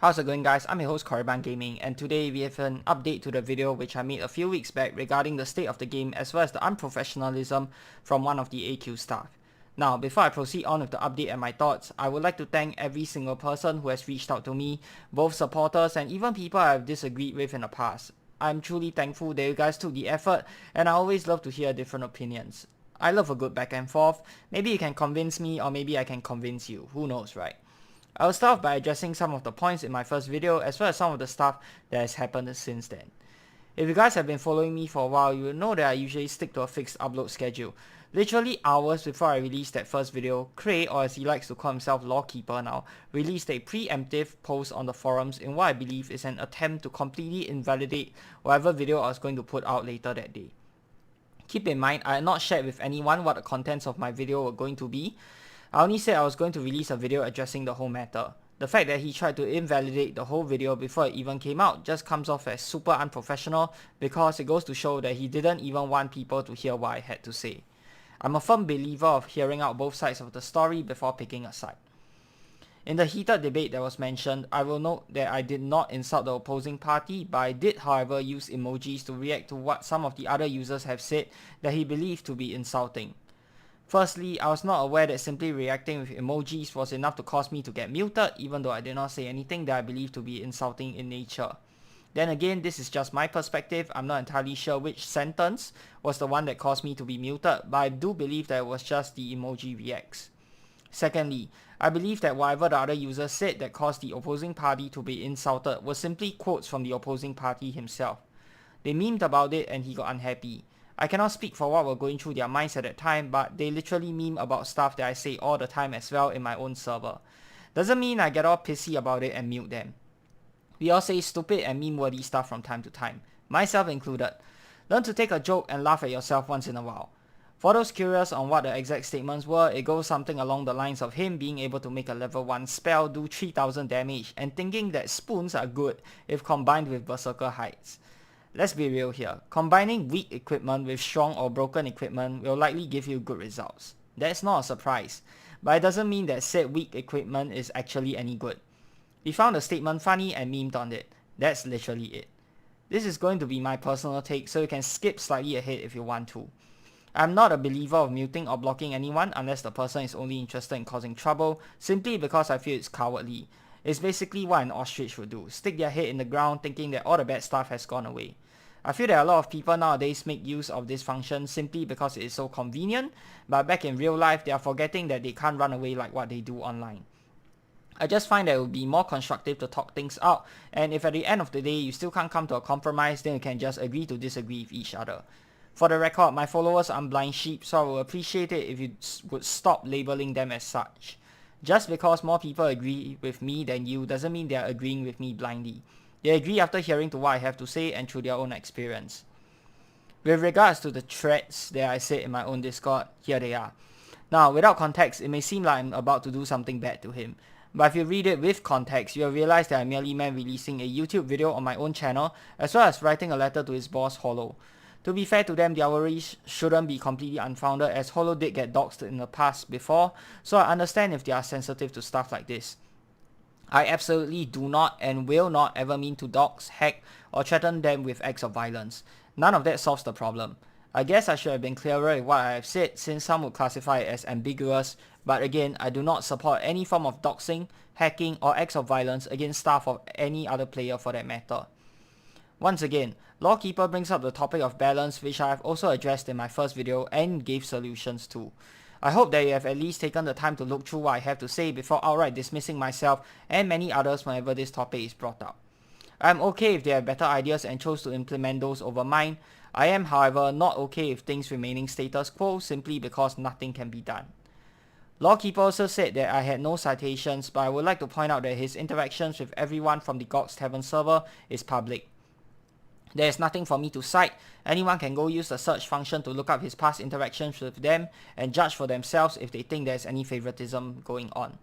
How's it going, guys? I'm your host Korriban Gaming, and today we have an update to the video which I made a few weeks back regarding the state of the game as well as the unprofessionalism from one of the AQ staff. Now, before I proceed on with the update and my thoughts, I would like to thank every single person who has reached out to me, both supporters and even people I have disagreed with in the past. I'm truly thankful that you guys took the effort, and I always love to hear different opinions. I love a good back and forth. Maybe you can convince me, or maybe I can convince you. Who knows, right? I'll start off by addressing some of the points in my first video as well as some of the stuff that has happened since then. If you guys have been following me for a while, you will know that I usually stick to a fixed upload schedule. Literally hours before I released that first video, Cray, or as he likes to call himself Lawkeeper now, released a preemptive post on the forums in what I believe is an attempt to completely invalidate whatever video I was going to put out later that day. Keep in mind, I had not shared with anyone what the contents of my video were going to be. I only said I was going to release a video addressing the whole matter. The fact that he tried to invalidate the whole video before it even came out just comes off as super unprofessional because it goes to show that he didn't even want people to hear what I had to say. I'm a firm believer of hearing out both sides of the story before picking a side. In the heated debate that was mentioned, I will note that I did not insult the opposing party, but I did however use emojis to react to what some of the other users have said that he believed to be insulting. Firstly, I was not aware that simply reacting with emojis was enough to cause me to get muted, even though I did not say anything that I believe to be insulting in nature. Then again, this is just my perspective. I'm not entirely sure which sentence was the one that caused me to be muted, but I do believe that it was just the emoji reacts. Secondly, I believe that whatever the other users said that caused the opposing party to be insulted was simply quotes from the opposing party himself. They memed about it and he got unhappy. I cannot speak for what were going through their minds at that time, but they literally meme about stuff that I say all the time as well in my own server. Doesn't mean I get all pissy about it and mute them. We all say stupid and meme-worthy stuff from time to time, myself included. Learn to take a joke and laugh at yourself once in a while. For those curious on what the exact statements were, it goes something along the lines of him being able to make a level 1 spell do 3000 damage and thinking that spoons are good if combined with Berserker Heights. Let's be real here, combining weak equipment with strong or broken equipment will likely give you good results. That's not a surprise, but it doesn't mean that said weak equipment is actually any good. We found the statement funny and memed on it. That's literally it. This is going to be my personal take, so you can skip slightly ahead if you want to. I'm not a believer of muting or blocking anyone unless the person is only interested in causing trouble, simply because I feel it's cowardly. It's basically what an ostrich would do, stick their head in the ground thinking that all the bad stuff has gone away. I feel that a lot of people nowadays make use of this function simply because it is so convenient, but back in real life they are forgetting that they can't run away like what they do online. I just find that it would be more constructive to talk things out, and if at the end of the day you still can't come to a compromise, then you can just agree to disagree with each other. For the record, my followers aren't blind sheep, so I would appreciate it if you would stop labeling them as such. Just because more people agree with me than you doesn't mean they are agreeing with me blindly. They agree after hearing to what I have to say and through their own experience. With regards to the threats that I said in my own Discord, here they are. Now, without context, it may seem like I'm about to do something bad to him. But if you read it with context, you'll realize that I merely meant releasing a YouTube video on my own channel, as well as writing a letter to his boss, Hollow. To be fair to them, their worries shouldn't be completely unfounded, as Hollow did get doxed in the past before, so I understand if they are sensitive to stuff like this. I absolutely do not and will not ever mean to dox, hack, or threaten them with acts of violence. None of that solves the problem. I guess I should have been clearer in what I have said, since some would classify it as ambiguous, but again, I do not support any form of doxing, hacking, or acts of violence against staff of any other player for that matter. Once again, Lawkeeper brings up the topic of balance, which I have also addressed in my first video and gave solutions to. I hope that you have at least taken the time to look through what I have to say before outright dismissing myself and many others whenever this topic is brought up. I am okay if they have better ideas and chose to implement those over mine. I am, however, not okay with things remaining status quo simply because nothing can be done. Lawkeeper also said that I had no citations, but I would like to point out that his interactions with everyone from the God's Tavern server is public. There is nothing for me to cite. Anyone can go use the search function to look up his past interactions with them and judge for themselves if they think there is any favoritism going on.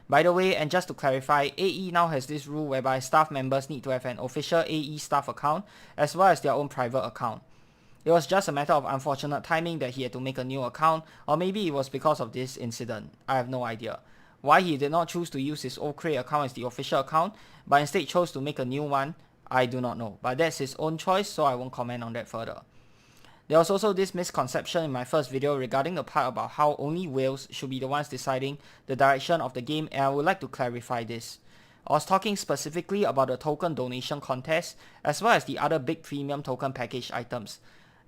By the way, and just to clarify, AE now has this rule whereby staff members need to have an official AE staff account as well as their own private account. It was just a matter of unfortunate timing that he had to make a new account, or maybe it was because of this incident. I have no idea. Why he did not choose to use his old Crate account as the official account, but instead chose to make a new one, I do not know. But that's his own choice, so I won't comment on that further. There was also this misconception in my first video regarding the part about how only whales should be the ones deciding the direction of the game, and I would like to clarify this. I was talking specifically about the token donation contest as well as the other big premium token package items.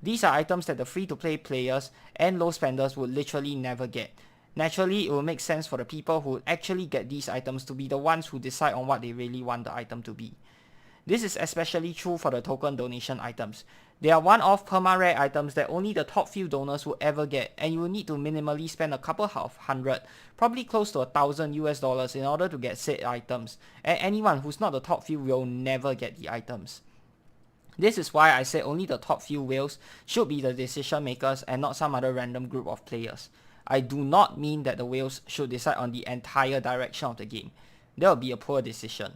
These are items that the free-to-play players and low spenders would literally never get. Naturally, it will make sense for the people who actually get these items to be the ones who decide on what they really want the item to be. This is especially true for the token donation items. They are one-off perma-rare items that only the top few donors will ever get, and you will need to minimally spend a couple of hundred, probably close to $1,000 in order to get said items, and anyone who's not the top few will never get the items. This is why I said only the top few whales should be the decision makers and not some other random group of players. I do not mean that the whales should decide on the entire direction of the game. That would be a poor decision.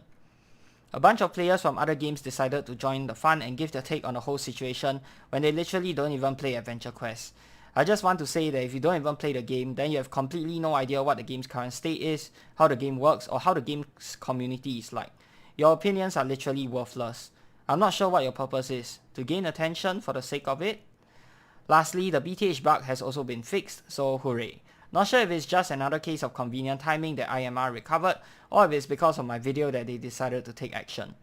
A bunch of players from other games decided to join the fun and give their take on the whole situation when they literally don't even play Adventure Quest. I just want to say that if you don't even play the game, then you have completely no idea what the game's current state is, how the game works, or how the game's community is like. Your opinions are literally worthless. I'm not sure what your purpose is. To gain attention for the sake of it? Lastly, the BTH bug has also been fixed, so hooray. Not sure if it's just another case of convenient timing that IMR recovered, or if it's because of my video that they decided to take action.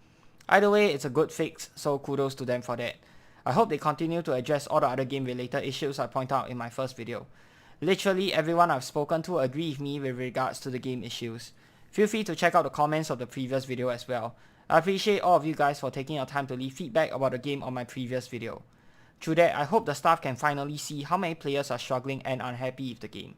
Either way, it's a good fix, so kudos to them for that. I hope they continue to address all the other game related issues I point out in my first video. Literally everyone I've spoken to agree with me with regards to the game issues. Feel free to check out the comments of the previous video as well. I appreciate all of you guys for taking your time to leave feedback about the game on my previous video. Through that, I hope the staff can finally see how many players are struggling and unhappy with the game.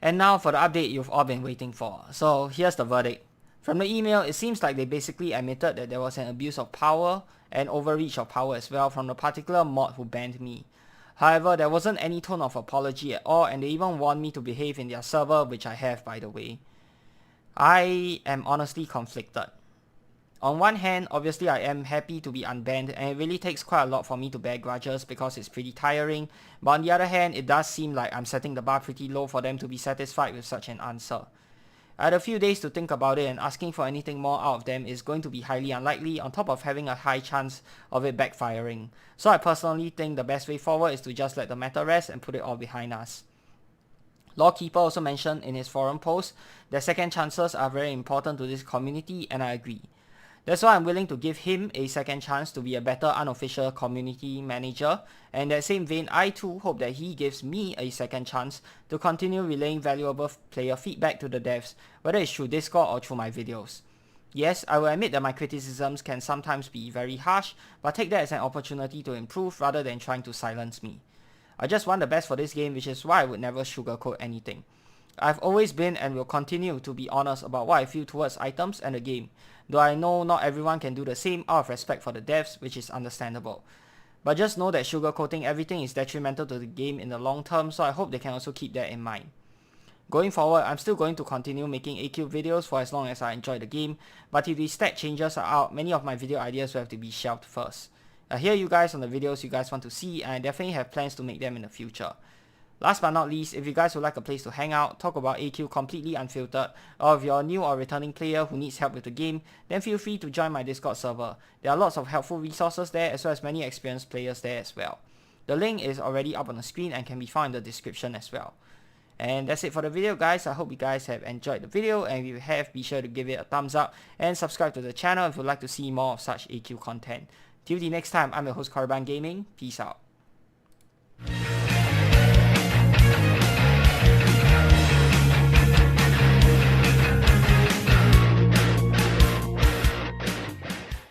And now for the update you've all been waiting for. So here's the verdict. From the email, it seems like they basically admitted that there was an abuse of power and overreach of power as well from the particular mod who banned me. However, there wasn't any tone of apology at all, and they even warned me to behave in their server, which I have, by the way. I am honestly conflicted. On one hand, obviously I am happy to be unbanned, and it really takes quite a lot for me to bear grudges because it's pretty tiring, but on the other hand, it does seem like I'm setting the bar pretty low for them to be satisfied with such an answer. I had a few days to think about it, and asking for anything more out of them is going to be highly unlikely, on top of having a high chance of it backfiring. So I personally think the best way forward is to just let the matter rest and put it all behind us. Lawkeeper also mentioned in his forum post that second chances are very important to this community, and I agree. That's why I'm willing to give him a second chance to be a better unofficial community manager, and in that same vein, I too hope that he gives me a second chance to continue relaying valuable player feedback to the devs, whether it's through Discord or through my videos. Yes, I will admit that my criticisms can sometimes be very harsh, but take that as an opportunity to improve rather than trying to silence me. I just want the best for this game, which is why I would never sugarcoat anything. I've always been and will continue to be honest about what I feel towards items and the game, though I know not everyone can do the same out of respect for the devs, which is understandable. But just know that sugarcoating everything is detrimental to the game in the long term, so I hope they can also keep that in mind. Going forward, I'm still going to continue making AQ videos for as long as I enjoy the game, but if the stat changes are out, many of my video ideas will have to be shelved first. I hear you guys on the videos you guys want to see, and I definitely have plans to make them in the future. Last but not least, if you guys would like a place to hang out, talk about AQ completely unfiltered, or if you're a new or returning player who needs help with the game, then feel free to join my Discord server. There are lots of helpful resources there, as well as many experienced players there as well. The link is already up on the screen and can be found in the description as well. And that's it for the video, guys. I hope you guys have enjoyed the video, and if you have, be sure to give it a thumbs up and subscribe to the channel if you'd like to see more of such AQ content. Till the next time, I'm your host Unbanned Gaming. Peace out.